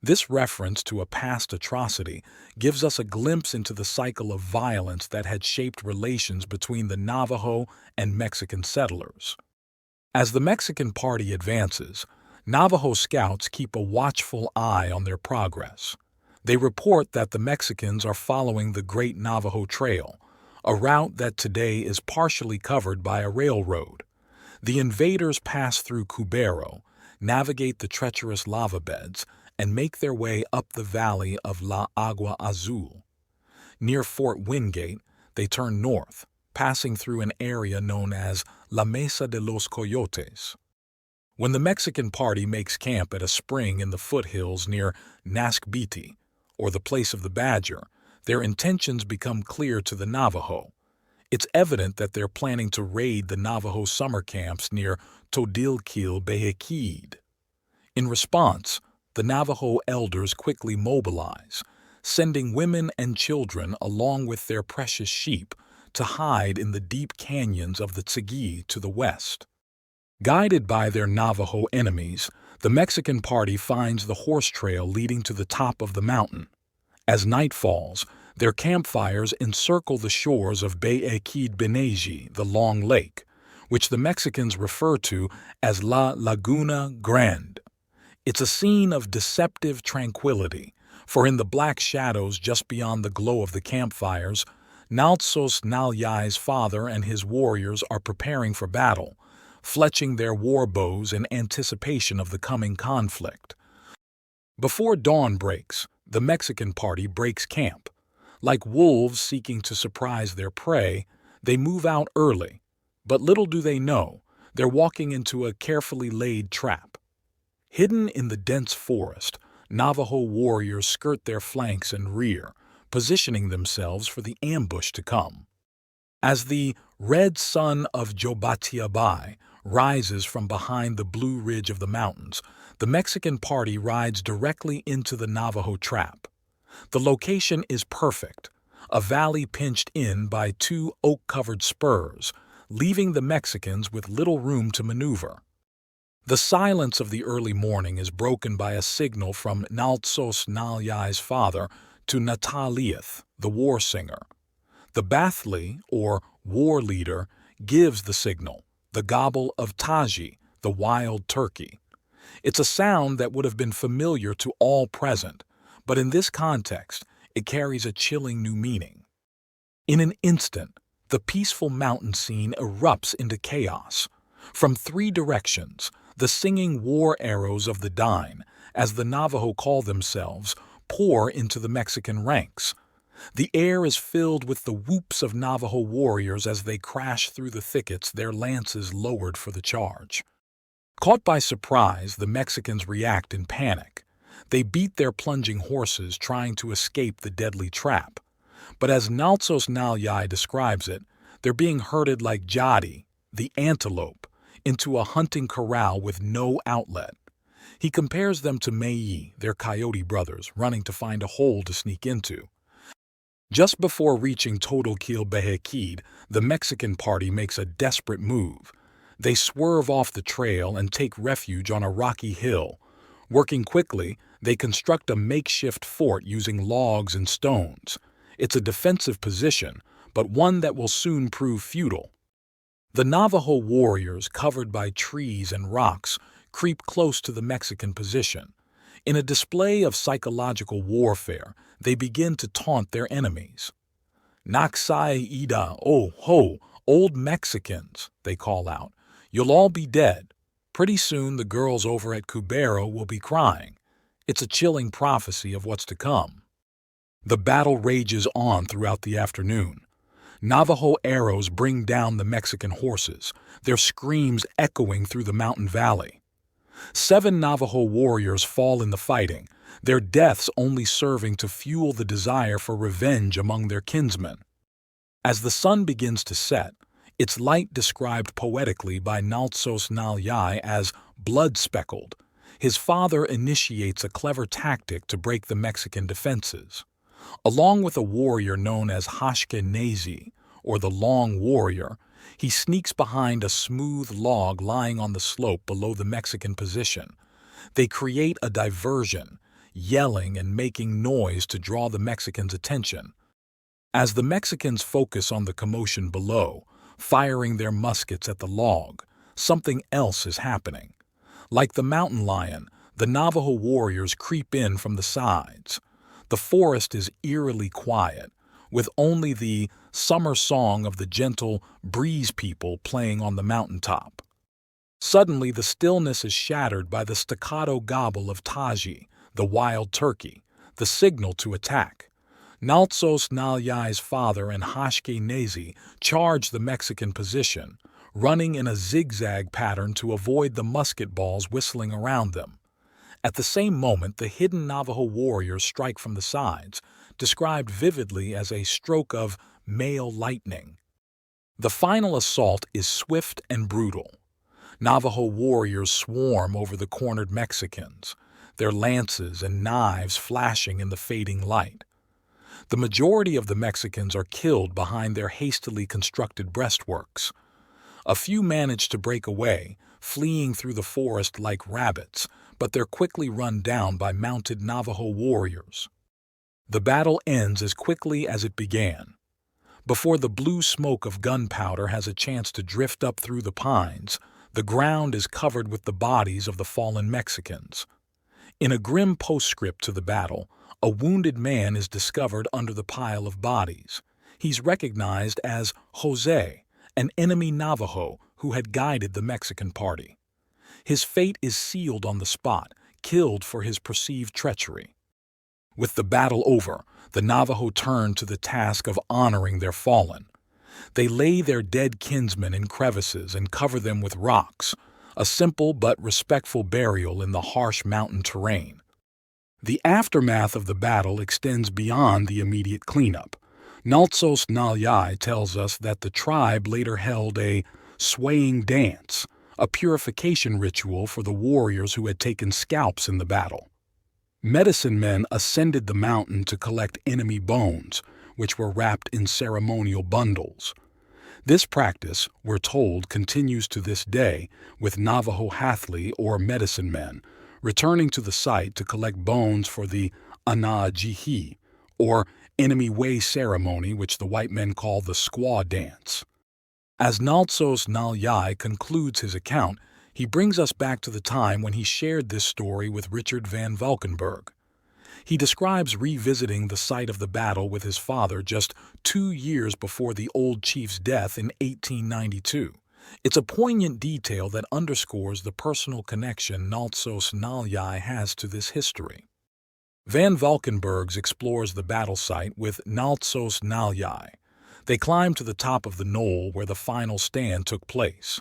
[SPEAKER 1] This reference to a past atrocity gives us a glimpse into the cycle of violence that had shaped relations between the Navajo and Mexican settlers. As the Mexican party advances, Navajo scouts keep a watchful eye on their progress. They report that the Mexicans are following the Great Navajo Trail, a route that today is partially covered by a railroad. The invaders pass through Cubero, navigate the treacherous lava beds, and make their way up the valley of La Agua Azul. Near Fort Wingate, they turn north, passing through an area known as La Mesa de los Coyotes. When the Mexican party makes camp at a spring in the foothills near Nascbiti, or the place of the badger, their intentions become clear to the Navajo. It's evident that they're planning to raid the Navajo summer camps near Todilquil-Behekid. In response, the Navajo elders quickly mobilize, sending women and children along with their precious sheep to hide in the deep canyons of the Tsigi to the west. Guided by their Navajo enemies, the Mexican party finds the horse trail leading to the top of the mountain. As night falls, their campfires encircle the shores of Behekid-Beneji, the Long Lake, which the Mexicans refer to as La Laguna Grande. It's a scene of deceptive tranquility, for in the black shadows just beyond the glow of the campfires, Naltsos Nalyai's father and his warriors are preparing for battle, fletching their war bows in anticipation of the coming conflict. Before dawn breaks, the Mexican party breaks camp. Like wolves seeking to surprise their prey, they move out early, but little do they know, they're walking into a carefully laid trap. Hidden in the dense forest, Navajo warriors skirt their flanks and rear, positioning themselves for the ambush to come. As the red sun of Jobatiabay rises from behind the blue ridge of the mountains, the Mexican party rides directly into the Navajo trap. The location is perfect, a valley pinched in by two oak-covered spurs, leaving the Mexicans with little room to maneuver. The silence of the early morning is broken by a signal from Naltsos Nalyai's father to Nataliath, the war singer. The Bathli, or war leader, gives the signal, the gobble of Taji, the wild turkey. It's a sound that would have been familiar to all present, but in this context, it carries a chilling new meaning. In an instant, the peaceful mountain scene erupts into chaos. From three directions, the singing war arrows of the Dine, as the Navajo call themselves, pour into the Mexican ranks. The air is filled with the whoops of Navajo warriors as they crash through the thickets, their lances lowered for the charge. Caught by surprise, the Mexicans react in panic. They beat their plunging horses, trying to escape the deadly trap. But as Naltsos Nalyai describes it, they're being herded like jadi, the antelope, into a hunting corral with no outlet. He compares them to Mei, their coyote brothers, running to find a hole to sneak into. Just before reaching Todilquil-Behekid, the Mexican party makes a desperate move. They swerve off the trail and take refuge on a rocky hill. Working quickly, they construct a makeshift fort using logs and stones. It's a defensive position, but one that will soon prove futile. The Navajo warriors, covered by trees and rocks, creep close to the Mexican position. In a display of psychological warfare, they begin to taunt their enemies. "Naksai Ida, oh ho, old Mexicans," they call out. "You'll all be dead. Pretty soon the girls over at Cubero will be crying." It's a chilling prophecy of what's to come. The battle rages on throughout the afternoon. Navajo arrows bring down the Mexican horses, their screams echoing through the mountain valley. 7 Navajo warriors fall in the fighting, their deaths only serving to fuel the desire for revenge among their kinsmen. As the sun begins to set, its light described poetically by Naltsos Nalyai as blood-speckled, his father initiates a clever tactic to break the Mexican defenses. Along with a warrior known as Hashkenezi, or the Long Warrior, he sneaks behind a smooth log lying on the slope below the Mexican position. They create a diversion, yelling and making noise to draw the Mexicans' attention. As the Mexicans focus on the commotion below, firing their muskets at the log, something else is happening. Like the mountain lion, the Navajo warriors creep in from the sides. The forest is eerily quiet, with only the summer song of the gentle breeze people playing on the mountaintop. Suddenly, the stillness is shattered by the staccato gobble of Taji, the wild turkey, the signal to attack. Naltsos Nalyai's father and Hashkenezi charge the Mexican position, running in a zigzag pattern to avoid the musket balls whistling around them. At the same moment, the hidden Navajo warriors strike from the sides, described vividly as a stroke of male lightning. The final assault is swift and brutal. Navajo warriors swarm over the cornered Mexicans, their lances and knives flashing in the fading light. The majority of the Mexicans are killed behind their hastily constructed breastworks. A few manage to break away, fleeing through the forest like rabbits, but they're quickly run down by mounted Navajo warriors. The battle ends as quickly as it began. Before the blue smoke of gunpowder has a chance to drift up through the pines, the ground is covered with the bodies of the fallen Mexicans. In a grim postscript to the battle, a wounded man is discovered under the pile of bodies. He's recognized as Jose, an enemy Navajo who had guided the Mexican party. His fate is sealed on the spot, killed for his perceived treachery. With the battle over, the Navajo turn to the task of honoring their fallen. They lay their dead kinsmen in crevices and cover them with rocks, a simple but respectful burial in the harsh mountain terrain. The aftermath of the battle extends beyond the immediate cleanup. Naltsos Nalyai tells us that the tribe later held a swaying dance, a purification ritual for the warriors who had taken scalps in the battle. Medicine men ascended the mountain to collect enemy bones, which were wrapped in ceremonial bundles. This practice, we're told, continues to this day, with Navajo Hathli or medicine men returning to the site to collect bones for the Anaajihi, or enemy way ceremony, which the white men call the squaw dance. As Naltsos Nalyai concludes his account, he brings us back to the time when he shared this story with Richard Van Valkenburg. He describes revisiting the site of the battle with his father just 2 years before the old chief's death in 1892. It's a poignant detail that underscores the personal connection Naltsos Nalyai has to this history. Van Valkenburg explores the battle site with Naltsos Nalyai. They climb to the top of the knoll where the final stand took place.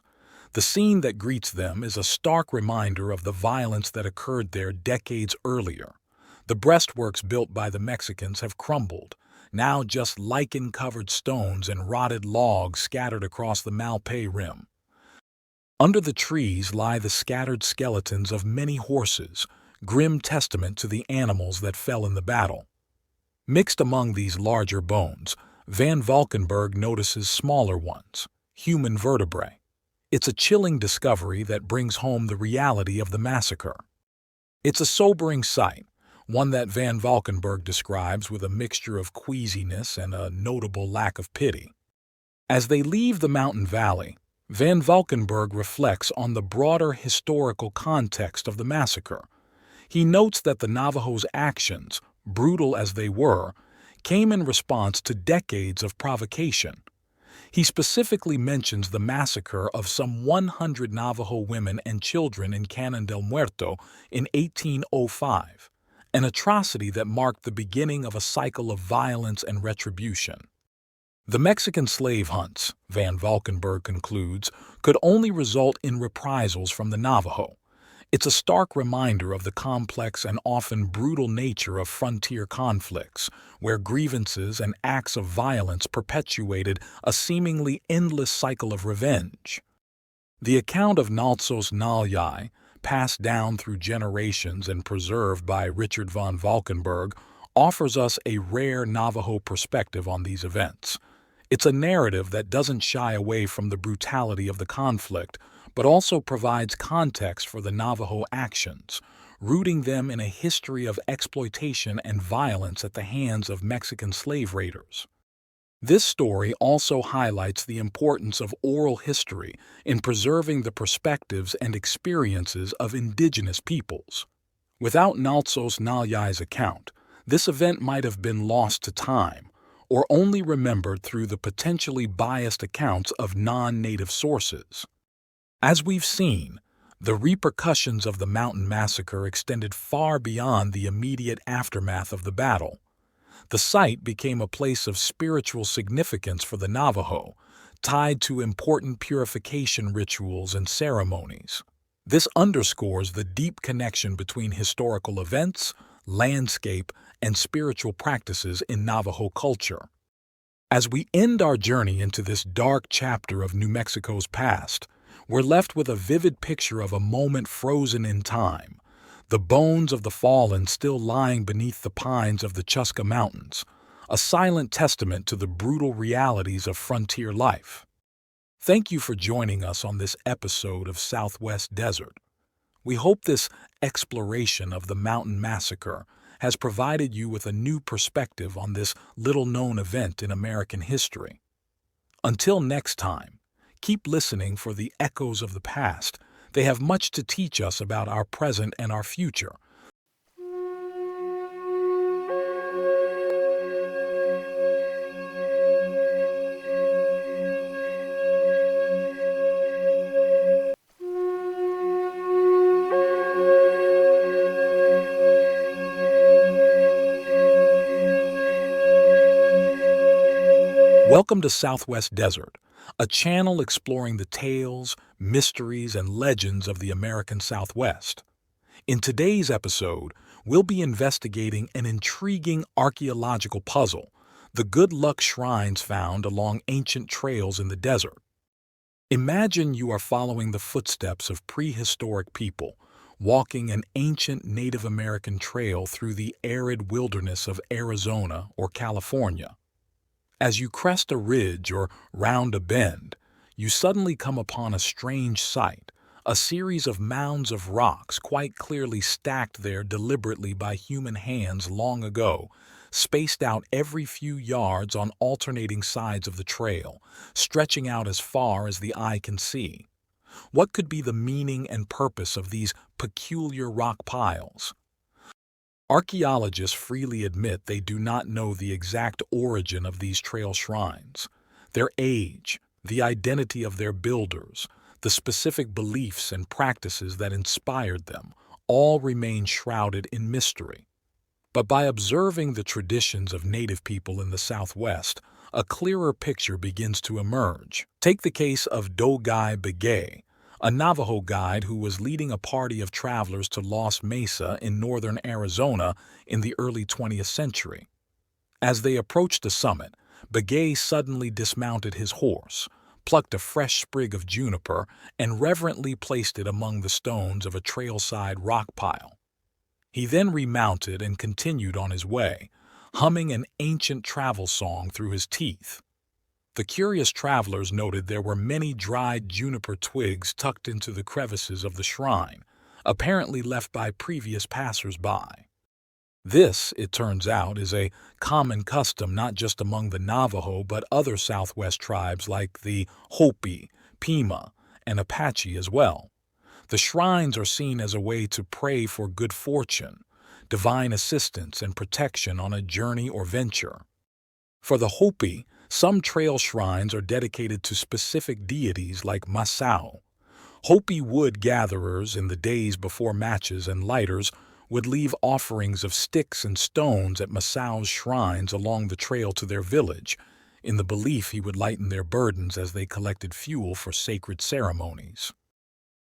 [SPEAKER 1] The scene that greets them is a stark reminder of the violence that occurred there decades earlier. The breastworks built by the Mexicans have crumbled, now just lichen-covered stones and rotted logs scattered across the Malpais Rim. Under the trees lie the scattered skeletons of many horses, grim testament to the animals that fell in the battle. Mixed among these larger bones, Van Valkenburg notices smaller ones, human vertebrae. It's a chilling discovery that brings home the reality of the massacre. It's a sobering sight, one that Van Valkenburg describes with a mixture of queasiness and a notable lack of pity. As they leave the mountain valley, Van Valkenburg reflects on the broader historical context of the massacre. He notes that the Navajos' actions, brutal as they were, came in response to decades of provocation. He specifically mentions the massacre of some 100 Navajo women and children in Canon del Muerto in 1805. An atrocity that marked the beginning of a cycle of violence and retribution. The Mexican slave hunts, Van Valkenburg concludes, could only result in reprisals from the Navajo. It's a stark reminder of the complex and often brutal nature of frontier conflicts, where grievances and acts of violence perpetuated a seemingly endless cycle of revenge. The account of Naltsos Nalyai, passed down through generations and preserved by Richard Van Valkenburg, offers us a rare Navajo perspective on these events. It's a narrative that doesn't shy away from the brutality of the conflict, but also provides context for the Navajo actions, rooting them in a history of exploitation and violence at the hands of Mexican slave raiders. This story also highlights the importance of oral history in preserving the perspectives and experiences of indigenous peoples. Without Naltsos Nalyai's account, this event might have been lost to time, or only remembered through the potentially biased accounts of non-native sources. As we've seen, the repercussions of the Mountain Massacre extended far beyond the immediate aftermath of the battle. The site became a place of spiritual significance for the Navajo, tied to important purification rituals and ceremonies. This underscores the deep connection between historical events, landscape, and spiritual practices in Navajo culture. As we end our journey into this dark chapter of New Mexico's past, we're left with a vivid picture of a moment frozen in time, the bones of the fallen still lying beneath the pines of the Chuska Mountains, a silent testament to the brutal realities of frontier life. Thank you for joining us on this episode of Southwest Desert. We hope this exploration of the Mountain Massacre has provided you with a new perspective on this little-known event in American history. Until next time, keep listening for the echoes of the past. They have much to teach us about our present and our future. Welcome to Southwest Desert, a channel exploring the tales, mysteries, and legends of the American Southwest. In today's episode, we'll be investigating an intriguing archaeological puzzle, the good luck shrines found along ancient trails in the desert. Imagine you are following the footsteps of prehistoric people, walking an ancient Native American trail through the arid wilderness of Arizona or California. As you crest a ridge or round a bend, you suddenly come upon a strange sight, a series of mounds of rocks quite clearly stacked there deliberately by human hands long ago, spaced out every few yards on alternating sides of the trail, stretching out as far as the eye can see. What could be the meaning and purpose of these peculiar rock piles? Archaeologists freely admit they do not know the exact origin of these trail shrines. Their age, the identity of their builders, the specific beliefs and practices that inspired them, all remain shrouded in mystery. But by observing the traditions of Native people in the Southwest, a clearer picture begins to emerge. Take the case of Dogai Begay, a Navajo guide who was leading a party of travelers to Lost Mesa in northern Arizona in the early 20th century. As they approached the summit, Begay suddenly dismounted his horse, plucked a fresh sprig of juniper, and reverently placed it among the stones of a trailside rock pile. He then remounted and continued on his way, humming an ancient travel song through his teeth. The curious travelers noted there were many dried juniper twigs tucked into the crevices of the shrine, apparently left by previous passers-by. This, it turns out, is a common custom not just among the Navajo but other Southwest tribes like the Hopi, Pima, and Apache as well. The shrines are seen as a way to pray for good fortune, divine assistance, and protection on a journey or venture. For the Hopi, some trail shrines are dedicated to specific deities like Masao. Hopi wood gatherers in the days before matches and lighters would leave offerings of sticks and stones at Masao's shrines along the trail to their village, in the belief he would lighten their burdens as they collected fuel for sacred ceremonies.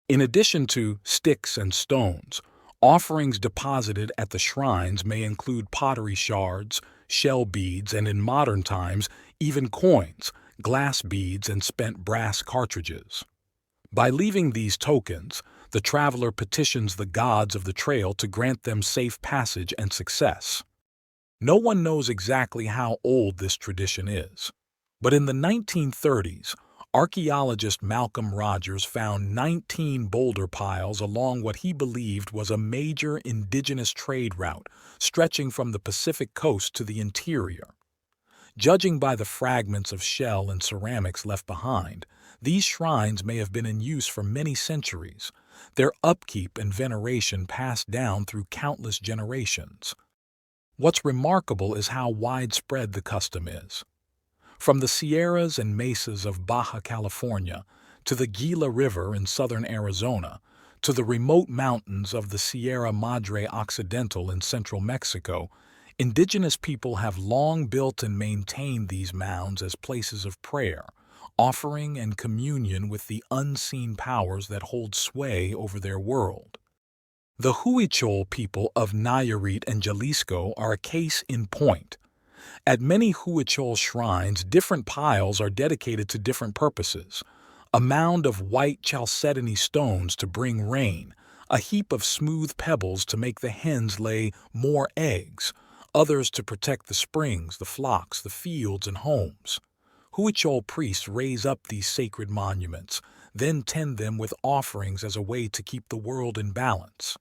[SPEAKER 1] In addition to sticks and stones, offerings deposited at the shrines may include pottery shards, shell beads, and in modern times, even coins, glass beads, and spent brass cartridges. By leaving these tokens, the traveler petitions the gods of the trail to grant them safe passage and success. No one knows exactly how old this tradition is, but in the 1930s, archaeologist Malcolm Rogers found 19 boulder piles along what he believed was a major indigenous trade route stretching from the Pacific coast to the interior. Judging by the fragments of shell and ceramics left behind, these shrines may have been in use for many centuries, their upkeep and veneration passed down through countless generations. What's remarkable is how widespread the custom is. From the Sierras and mesas of Baja California to the Gila River in southern Arizona to the remote mountains of the Sierra Madre Occidental in central Mexico, indigenous people have long built and maintained these mounds as places of prayer, offering and communion with the unseen powers that hold sway over their world. The Huichol people of Nayarit and Jalisco are a case in point. At many Huichol shrines, different piles are dedicated to different purposes. A mound of white chalcedony stones to bring rain, a heap of smooth pebbles to make the hens lay more eggs, others to protect the springs, the flocks, the fields, and homes. Huichol priests raise up these sacred monuments, then tend them with offerings as a way to keep the world in balance.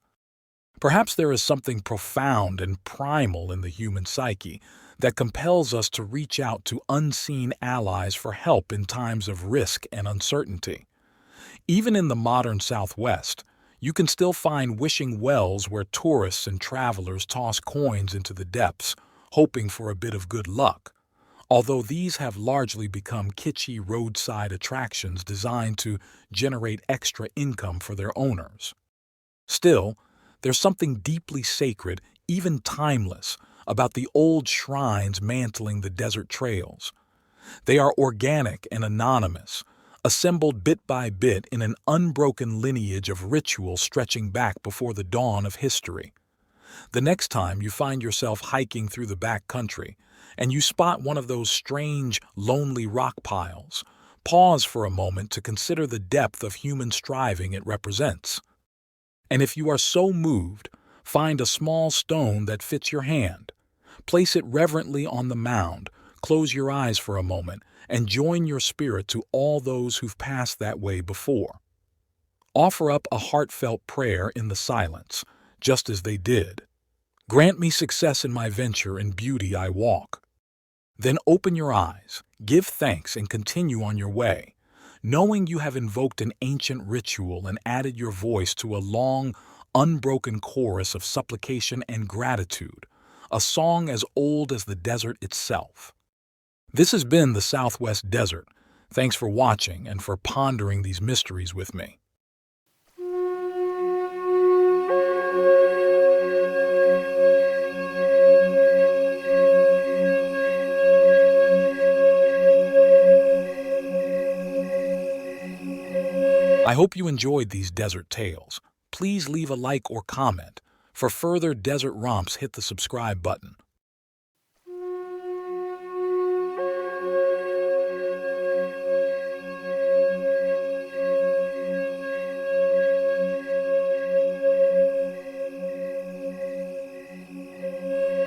[SPEAKER 1] Perhaps there is something profound and primal in the human psyche that compels us to reach out to unseen allies for help in times of risk and uncertainty. Even in the modern Southwest, you can still find wishing wells where tourists and travelers toss coins into the depths, hoping for a bit of good luck, although these have largely become kitschy roadside attractions designed to generate extra income for their owners. Still, there's something deeply sacred, even timeless, about the old shrines mantling the desert trails. They are organic and anonymous, assembled bit by bit in an unbroken lineage of ritual stretching back before the dawn of history. The next time you find yourself hiking through the back country and you spot one of those strange, lonely rock piles, pause for a moment to consider the depth of human striving it represents. And if you are so moved, find a small stone that fits your hand. Place it reverently on the mound, close your eyes for a moment, and join your spirit to all those who've passed that way before. Offer up a heartfelt prayer in the silence, just as they did. Grant me success in my venture and beauty I walk. Then open your eyes, give thanks, and continue on your way, knowing you have invoked an ancient ritual and added your voice to a long, unbroken chorus of supplication and gratitude, a song as old as the desert itself. This has been the Southwest Desert. Thanks for watching and for pondering these mysteries with me. I hope you enjoyed these desert tales. Please leave a like or comment. For further desert romps, hit the subscribe button.